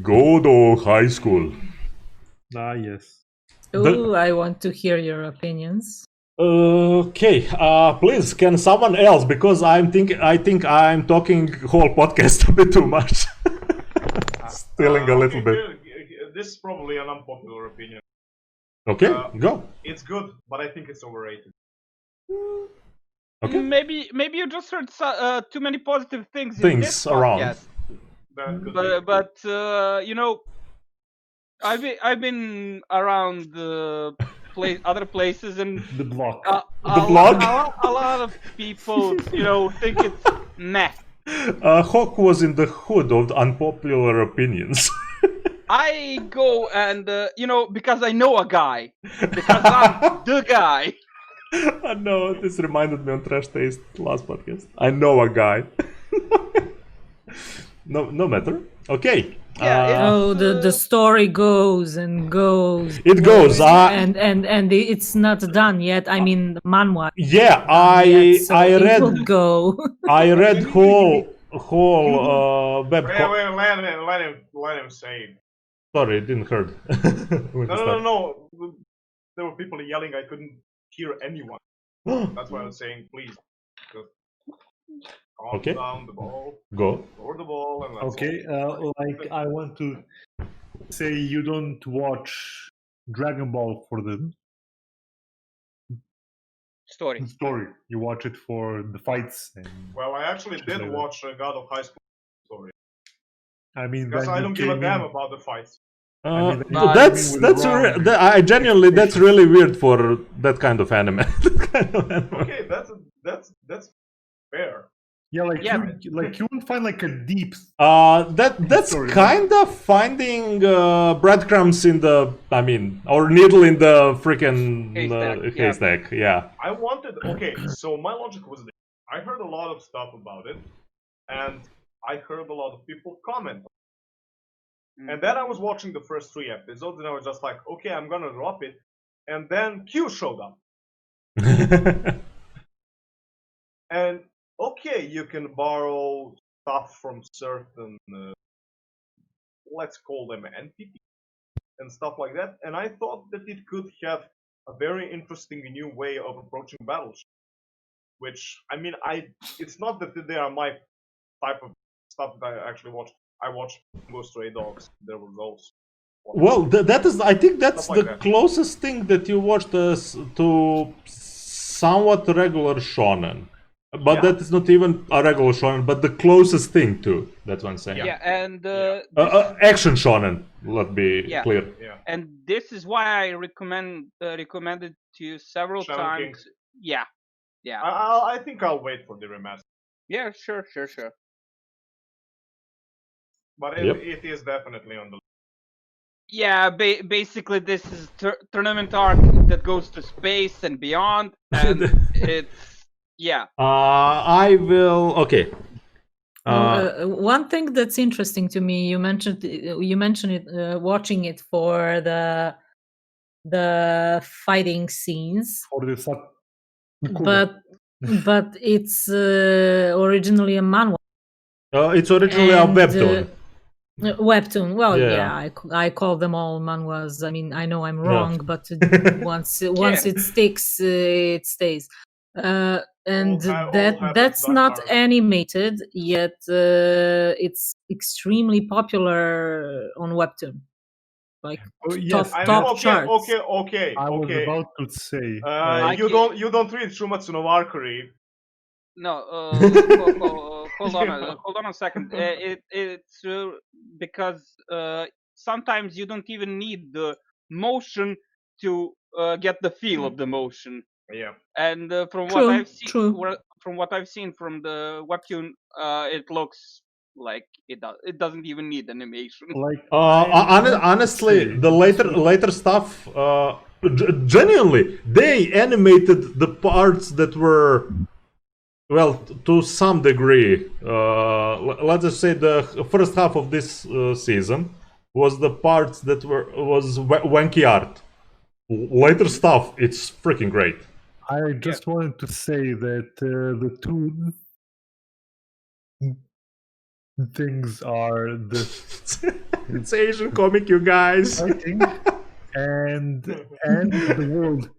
Go to high school. Ah, yes. Oh, I want to hear your opinions. Okay, please, can someone else? Because I think I'm talking whole podcast a bit too much. Stealing a little bit. This is probably an unpopular opinion. Okay, go. It's good, but I think it's overrated. Okay. Maybe you just heard too many positive things in Things this around. podcast. That could be. But I've been around other places, and The block. The blog? A lot of people, think it's meh. Hawk was in the hood of the unpopular opinions. I go and because I know a guy, because I'm the guy. No, this reminded me on Trash Taste last podcast. I know a guy. No matter. Okay. Oh, the story goes and goes. It goes. And it's not done yet. I mean, manhwa. Yeah, Yet, so I it read will go. I read whole web. Wait, let him say it. Sorry, didn't heard. No. There were people yelling. I couldn't hear anyone. That's why I was saying, please. Just calm Okay. down the ball. Go. Or the ball. And that's Okay, all. I want to say you don't watch Dragon Ball for the Story. story. You watch it for the fights. And, Well, I actually did watch God of High School Story. I mean, Because when I you don't give a came damn in- about the fights. mean, That's wrong I genuinely that's really weird for that kind of anime. Okay, that's fair. Yeah, Yeah. you won't find like a deep. That's Sorry. kind of finding breadcrumbs in the, or needle in the freaking Haystack, yeah. haystack. Yeah. I wanted. Okay, so my logic was this. I heard a lot of stuff about it, and I heard a lot of people comment. And then I was watching the first 3 episodes, and I was just like, okay, I'm gonna drop it. And then Q showed up. And okay, you can borrow stuff from certain, let's call them entities, and stuff like that. And I thought that it could have a very interesting new way of approaching battleship. Which, it's not that they are my type of stuff that I actually watch. I watched Stray Dogs. There were those. Well, that is. I think that's Stuff like the that. closest thing that you watched to somewhat regular shonen, but Yeah. that is not even a regular shonen, but the closest thing to. That's what I'm saying. Yeah, and Action shonen. Let's be Yeah. clear. Yeah. and this is why I recommended to you several Shaman times. King. Yeah. I think I'll wait for the remaster. Yeah, sure. But Yep. it is definitely on the list. Yeah, basically this is tournament arc that goes to space and beyond, and it's I will. Okay. One thing that's interesting to me, you mentioned it, watching it for the fighting scenes, For the sub. but it's originally a manhwa. It's originally a And, webtoon. Webtoon. Well, Yeah. yeah, I call them all manhwas. I mean, I know I'm wrong, but once it sticks, it stays. And All that's have not dark animated yet. It's extremely popular on Webtoon, like Yes, top charts. Okay. I was about to say. You don't read Shumatsu no Valkyrie. no. Hold on a second. It's because sometimes you don't even need the motion to get the feel of the motion. Yeah. And from True, what I've seen, true. from what I've seen from the webtoon, it looks like it doesn't even need animation. Like, Honestly, the later stuff, genuinely, they animated the parts that were, well, to some degree. Let's just say the first half of this season was the parts that was wanky art. Later stuff, it's freaking great. I just wanted to say that the two things are the It's Asian comic, you guys. fighting and the world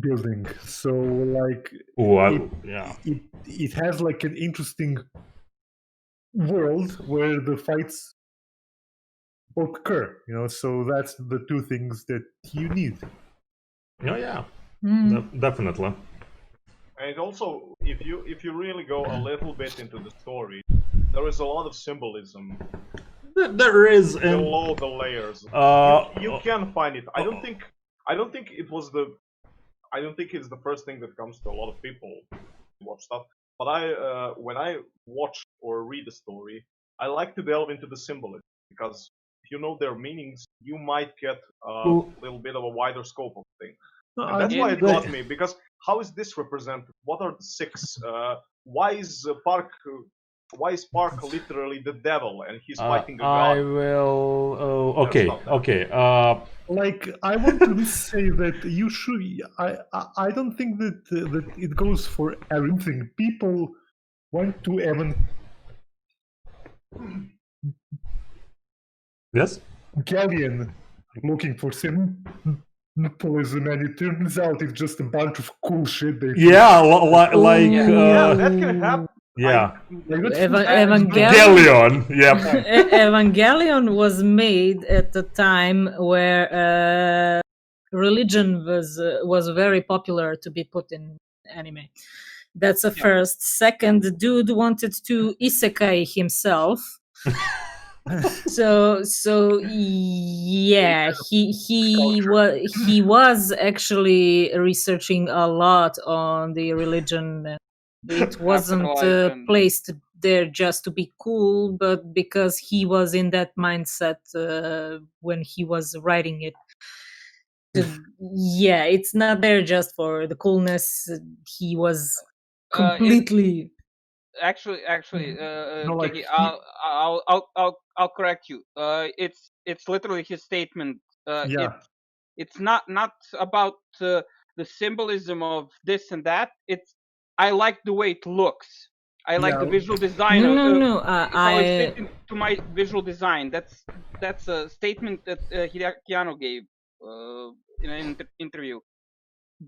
building. So like it has like an interesting world where the fights occur, so that's the two things that you need. Yeah. Definitely. And also, if you really go a little bit into the story, there is a lot of symbolism There is below the layers. You can find it. I don't think it's the first thing that comes to a lot of people who watch stuff. But when I watch or read a story, I like to delve into the symbolism, because if you know their meanings, you might get a little bit of a wider scope of things. And that's why it got me, because how is this represented? What are the six? Why is Park literally the devil and he's fighting a god? I will. Okay. Like, I want to say that you should. I don't think that it goes for everything. People want to Yes. Galleon looking for symbolism, and it turns out it's just a bunch of cool shit. Yeah, like. Yeah, that can happen. Yeah. Evangelion. Yep. Evangelion was made at the time where religion was very popular to be put in anime. That's a first. Second, the dude wanted to isekai himself. So yeah, he was actually researching a lot on the religion. It wasn't placed there just to be cool, but because he was in that mindset when he was writing it. Yeah, it's not there just for the coolness. He was completely. Actually, like Kiki, I'll correct you. It's literally his statement. It's not about the symbolism of this and that. I like the way it looks. I like the visual design. No. It's fitting to my visual design. That's a statement that Hideaki gave in an interview.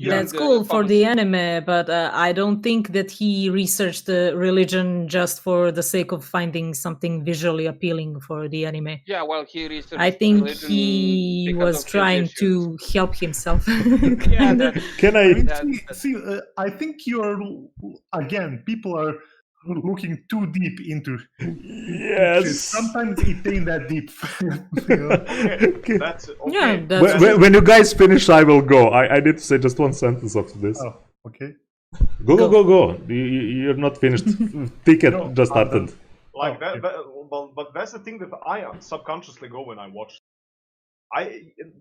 That's cool for the anime, but I don't think that he researched the religion just for the sake of finding something visually appealing for the anime. Yeah, well, he researched. I think he was trying to help himself. Yeah, I think you're again. People are looking too deep into. Yes. Sometimes it ain't that deep. Okay. That's okay. Yeah, when you guys finish, I will go. I need to say just one sentence after this. Oh, okay. Go. You're not finished. Ticket just started. Like that, but that's the thing that I subconsciously go when I watch.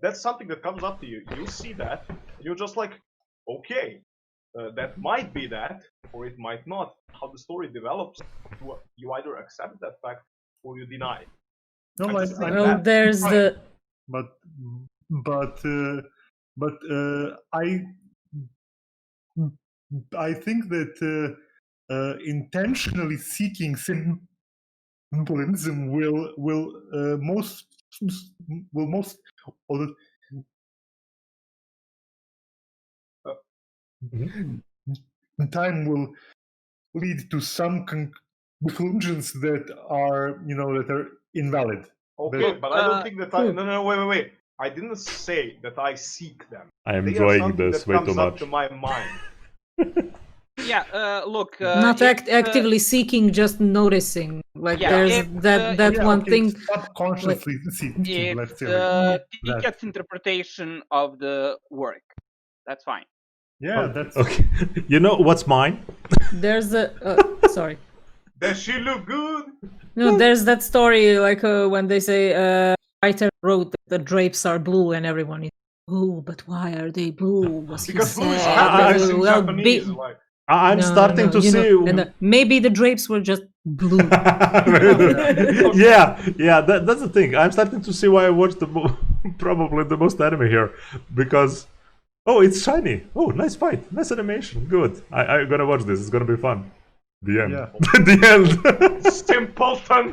That's something that comes up to you. You see that, you're just like, okay, that might be that, or it might not. How the story develops, you either accept that fact or you deny it. No, well, there's the. But I think that intentionally seeking symbolism will most of the time will lead to some conclusions that are invalid. Okay, but I don't think that no, wait. I didn't say that I seek them. I am They are enjoying something this that way comes too up much. to my mind. Yeah, look. Not actively seeking, just noticing. Like there's that one thing. Subconsciously seeking, let's say. Ticket's interpretation of the work. That's fine. Yeah, that's okay. You know what's mine? There's a sorry. Does she look good? No, there's that story like when they say writer wrote that the drapes are blue and everyone is, oh, but why are they blue? Was Because he blue is sad? happiness in Well, Japanese. Like, I'm starting to see. Maybe the drapes were just blue. yeah. That's the thing. I'm starting to see why I watched probably the most anime here, because it's shiny. Oh, nice fight, nice animation, good. I gotta watch this. It's gonna be fun. The end. Yeah. The end. Simpleton.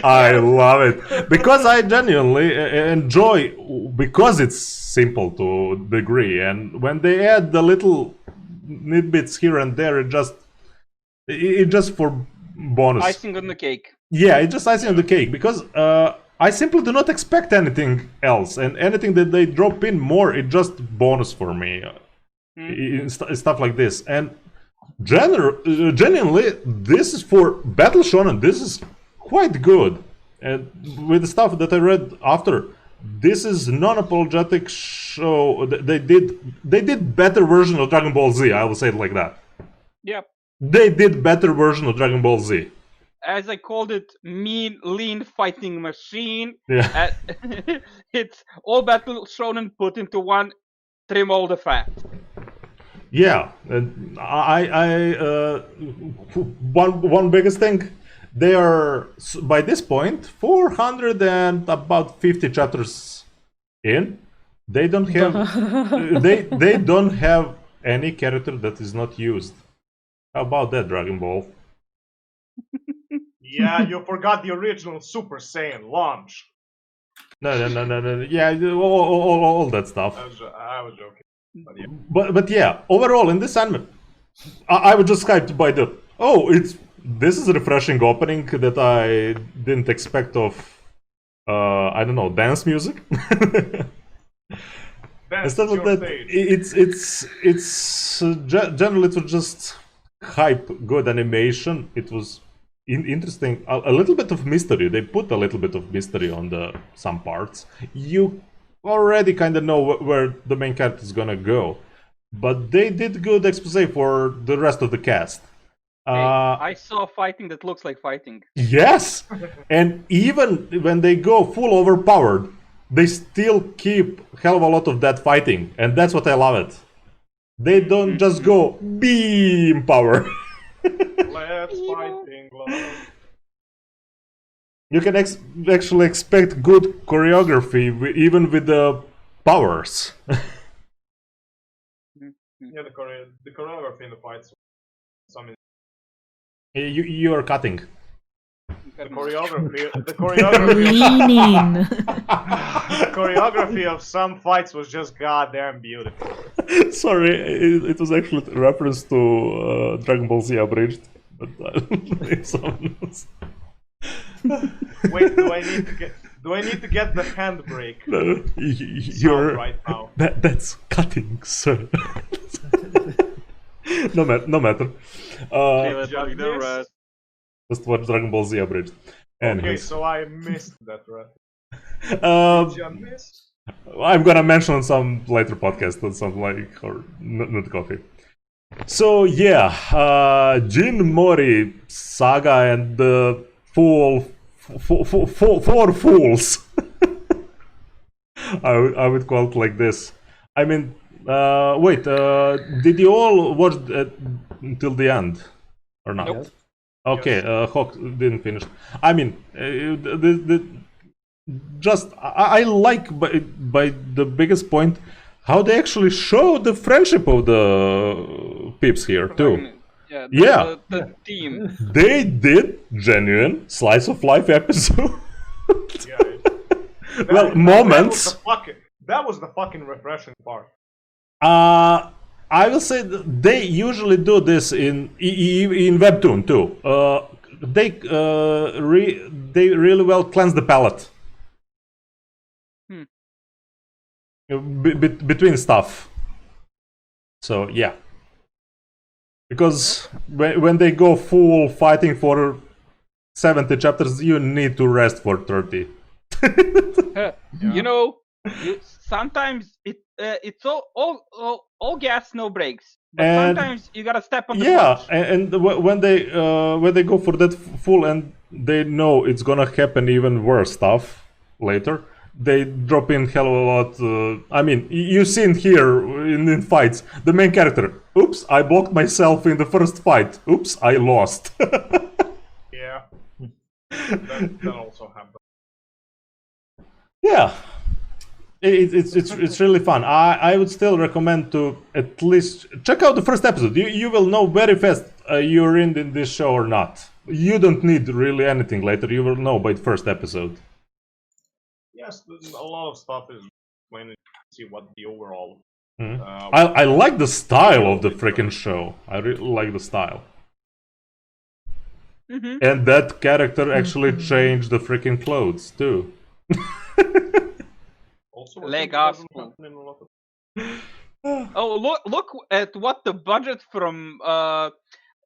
I love it because I genuinely enjoy because it's simple to a degree, and when they add the little nitbits here and there, it just for bonus. Icing on the cake. Yeah, it's just icing on the cake because I simply do not expect anything else, and anything that they drop in more, it just bonus for me. Stuff like this, and genuinely, this is for Battle Shonen. This is quite good, and with the stuff that I read after, this is non-apologetic show. They did better version of Dragon Ball Z. I will say it like that. Yep. They did better version of Dragon Ball Z. As I called it, mean, lean fighting machine. Yeah. It's all Battle Shonen put into one, trim all the fat. Yeah, and one biggest thing, they are by this point 400 and about 50 chapters in. They don't have they don't have any character that is not used. How about that, Dragon Ball? Yeah, you forgot the original Super Saiyan launch. No. Yeah, all that stuff. I was joking. But yeah, overall in this anime, I was just hyped by this is a refreshing opening that I didn't expect of. I don't know, dance music. That's Instead of your that, stage. it's generally it was just hype, good animation. It was interesting, a little bit of mystery. They put a little bit of mystery on some parts. You already kind of know where the main character is gonna go, but they did good expose for the rest of the cast. I saw fighting that looks like fighting. Yes, and even when they go full overpowered, they still keep hell of a lot of that fighting, and that's what I love it. They don't just go beam power. Let's fighting love. You can actually expect good choreography even with the powers. Yeah, the choreography in the fights. You are cutting. The choreography. Leaning. The choreography of some fights was just goddamn beautiful. Sorry, it was actually a reference to Dragon Ball Z Abridged. But Wait, do I need to get the handbrake? No, you're right now. That's cutting, sir. No matter. Just watch Dragon Ball Z Abridged. Okay, so I missed that, right? Did you miss? I'm gonna mention some later podcast or something like, or not coffee. So yeah, Jin Mori saga and the four fools. I would call it like this. I mean, wait, did you all watch until the end or not? Nope. Okay, Hawk didn't finish. I mean, I like by the biggest point how they actually show the friendship of the peeps here too. Yeah, the team. They did genuine slice of life episode. Moments. That was the fucking refreshing part. I will say they usually do this in Webtoon too. They really well cleanse the palate between stuff. So yeah, because when they go full fighting for 70 chapters, you need to rest for 30. You know, sometimes it's all gas, no brakes. But sometimes you gotta step on the punch. And when they go for that full and they know it's gonna happen even worse stuff later, they drop in hell of a lot. I mean, you've seen here in fights the main character. Oops, I blocked myself in the first fight. Oops, I lost. Yeah, that also happened. Yeah. It's really fun. I would still recommend to at least check out the first episode. You will know very fast you're in this show or not. You don't need really anything later. You will know by the first episode. Yes, a lot of stuff is when you see what the overall. I like the style of the freaking show. I really like the style. And that character actually changed the freaking clothes too. Also, Leg gospel. Oh, look at what the budget from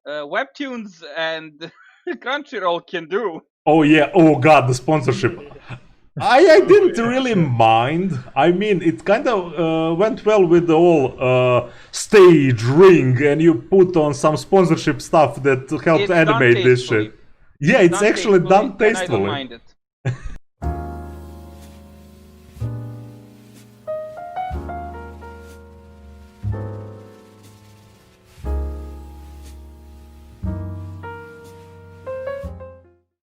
Webtoons and Crunchyroll can do. Oh yeah, oh god, the sponsorship. I didn't really mind. I mean, it kind of went well with the whole stage ring, and you put on some sponsorship stuff that helped It's animate done this shit. Yeah, it's actually done and I don't tastefully. mind it.